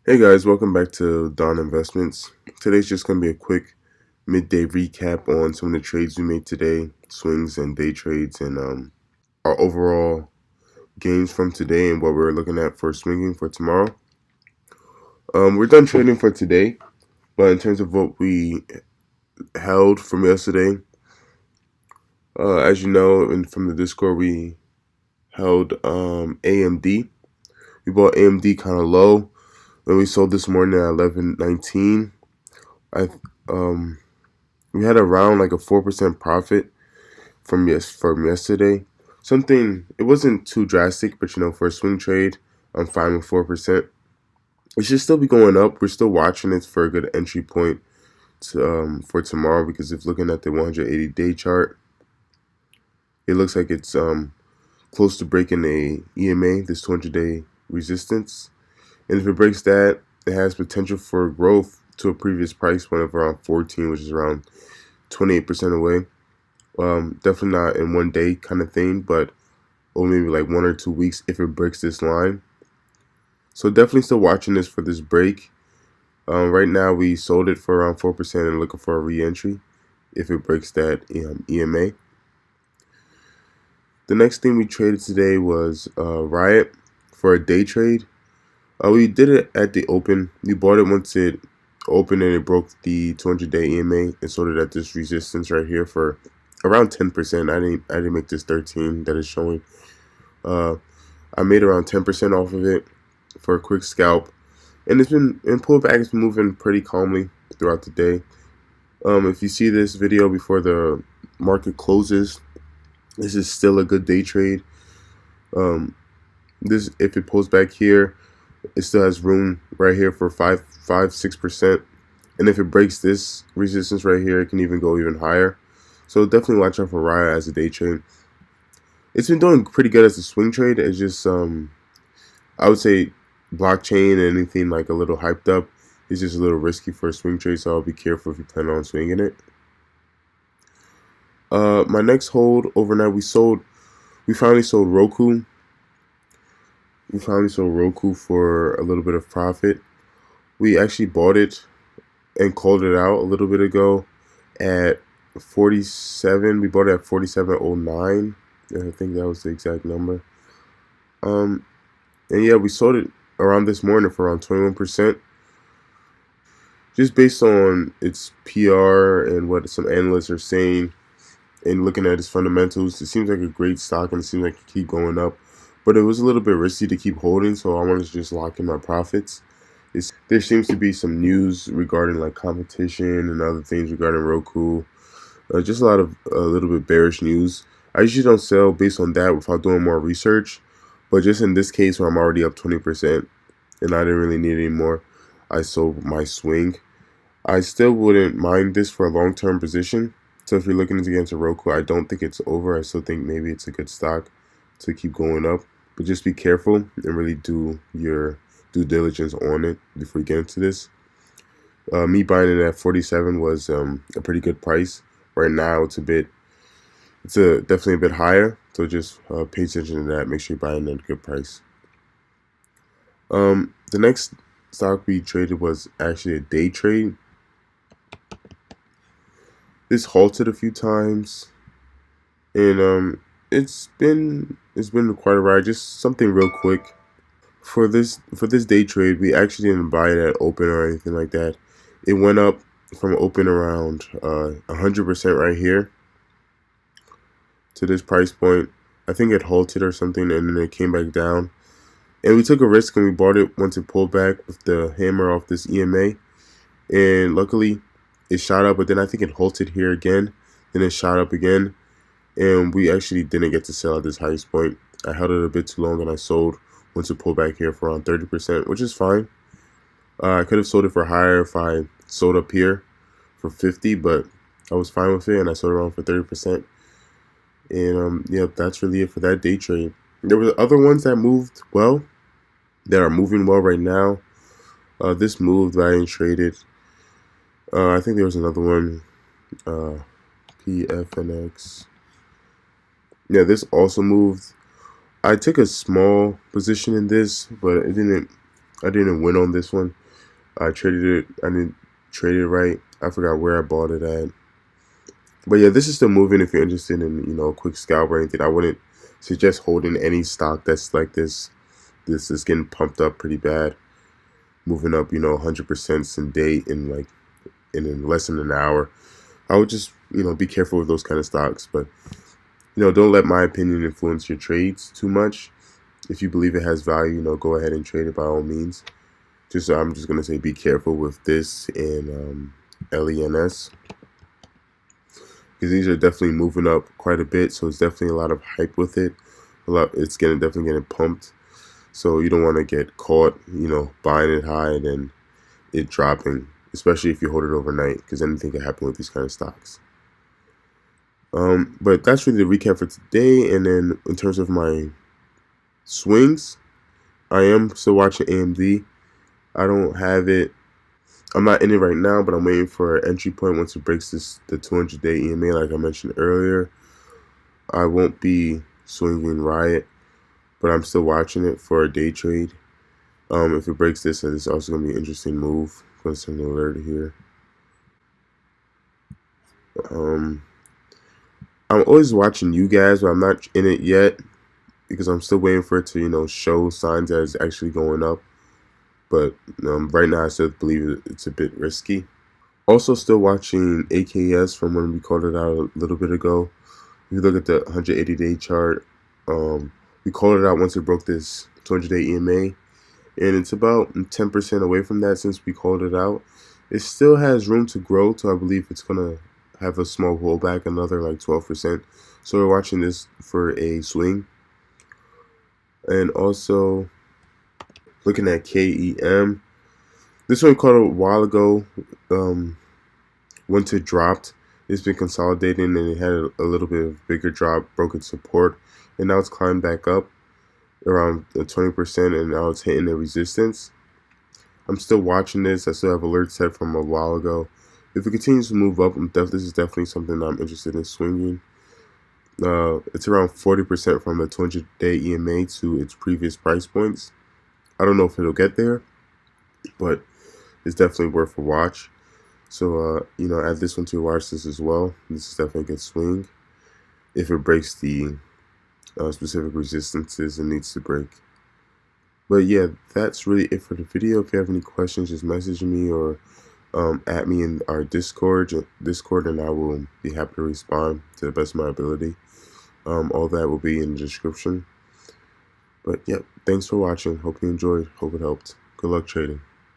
Hey guys, welcome back to Dawn Investments. Today's just going to be a quick midday recap on some of the trades we made today, swings and day trades, and our overall gains from today and what we're looking at for swinging for tomorrow. We're done trading for today, but in terms of what we held from yesterday, as you know, and from the Discord, we held AMD. We bought AMD kind of low, and we sold this morning at 11.19. Um we had around like a 4% profit from yesterday. Something, it wasn't too drastic, but for a swing trade, I'm fine with 4%. It should still be going up. We're still watching it for a good entry point for tomorrow, because if looking at the 180-day chart, it looks like it's close to breaking a EMA, this 200-day resistance. And if it breaks that, it has potential for growth to a previous price point of around 14, which is around 28% away. Definitely not in one day kind of thing, but or maybe like 1 or 2 weeks if it breaks this line. So definitely still watching this for this break. Right now we sold it for around 4% and looking for a re-entry if it breaks that EMA. The next thing we traded today was Riot for a day trade. We did it at the open. We bought it once it opened and it broke the 200-day EMA and sold it at this resistance right here for around 10%. I didn't make this 13 that is showing. I made around 10% off of it for a quick scalp, and it's been in pullback. It's been moving pretty calmly throughout the day. If you see this video before the market closes, this is still a good day trade. This, if it pulls back here, it still has room right here for 6%, and if it breaks this resistance right here, it can even go even higher. So definitely watch out for Riot as a day trade. It's been doing pretty good as a swing trade. It's just I would say blockchain and anything like a little hyped up is just a little risky for a swing trade, so I'll be careful if you plan on swinging it. My next hold overnight, we finally sold Roku. We finally sold Roku for a little bit of profit. We actually bought it and called it out a little bit ago at 47. We bought it at 47.09. I think that was the exact number. And yeah, we sold it around this morning for around 21%. Just based on its PR and what some analysts are saying and looking at its fundamentals, it seems like a great stock and it seems like it keep going up. But it was a little bit risky to keep holding, so I wanted to just lock in my profits. There seems to be some news regarding like competition and other things regarding Roku. Just a little bit bearish news. I usually don't sell based on that without doing more research. But just in this case where I'm already up 20% and I didn't really need any more, I sold my swing. I still wouldn't mind this for a long-term position. So if you're looking to get into Roku, I don't think it's over. I still think maybe it's a good stock to keep going up. But just be careful and really do your due diligence on it before you get into this. Me buying it at 47 was a pretty good price. Right now it's definitely a bit higher. So just pay attention to that. Make sure you're buying at a good price. The next stock we traded was actually a day trade. This halted a few times, and it's been quite a ride. Just something real quick for this day trade. We actually didn't buy it at open or anything like that. It went up from open around 100% right here to this price point. I think it halted or something, and then it came back down. And we took a risk and we bought it once it pulled back with the hammer off this EMA. And luckily, it shot up, but then I think it halted here again. Then it shot up again. And we actually didn't get to sell at this highest point. I held it a bit too long and I sold once it pulled back here for around 30%, which is fine. I could have sold it for higher if I sold up here for 50, but I was fine with it and I sold it around for 30%. And yeah, that's really it for that day trade. There were other ones that moved well, that are moving well right now. This moved, I ain't traded. I think there was another one, PFNX. Yeah, this also moved. I took a small position in this, but it didn't I didn't win on this one. I traded it. I didn't trade it right. I forgot where I bought it at. But yeah, this is still moving. If you're interested in a quick scalp or anything, I wouldn't suggest holding any stock that's like this. This is getting pumped up pretty bad, moving up 100% in day in less than an hour. I would just be careful with those kind of stocks, but don't let my opinion influence your trades too much. If you believe it has value, go ahead and trade it by all means. I'm just gonna say be careful with this and LENS, because these are definitely moving up quite a bit. So it's definitely a lot of hype with it. It's definitely getting pumped. So you don't want to get caught, buying it high and then it dropping, especially if you hold it overnight, because anything can happen with these kind of stocks. But that's really the recap for today. And then in terms of my swings, I am still watching AMD. I don't have it. I'm not in it right now, but I'm waiting for an entry point once it breaks the 200-day EMA, like I mentioned earlier. I won't be swinging Riot, but I'm still watching it for a day trade. If it breaks this, it's also going to be an interesting move. I'm going to send an alert here. I'm always watching you guys, but I'm not in it yet because I'm still waiting for it to, show signs that it's actually going up. But right now, I still believe it's a bit risky. Also, still watching AKS from when we called it out a little bit ago. If you look at the 180-day chart, we called it out once it broke this 200-day EMA, and it's about 10% away from that since we called it out. It still has room to grow, so I believe it's gonna have a small pullback, another like 12%. So we're watching this for a swing. And also looking at KEM. This one called a while ago. Once it dropped, it's been consolidating and it had a little bit of bigger drop, broken support, and now it's climbed back up around 20%, and now it's hitting the resistance. I'm still watching this. I still have alerts set from a while ago. If it continues to move up, this is definitely something that I'm interested in swinging. It's around 40% from the 200-day EMA to its previous price points. I don't know if it'll get there, but it's definitely worth a watch. So, add this one to your watch list as well. This is definitely a good swing. If it breaks the specific resistances it needs to break. But yeah, that's really it for the video. If you have any questions, just message me or at me in our Discord, and I will be happy to respond to the best of my ability. All that will be in the description. But yeah, thanks for watching. Hope you enjoyed. Hope it helped. Good luck trading.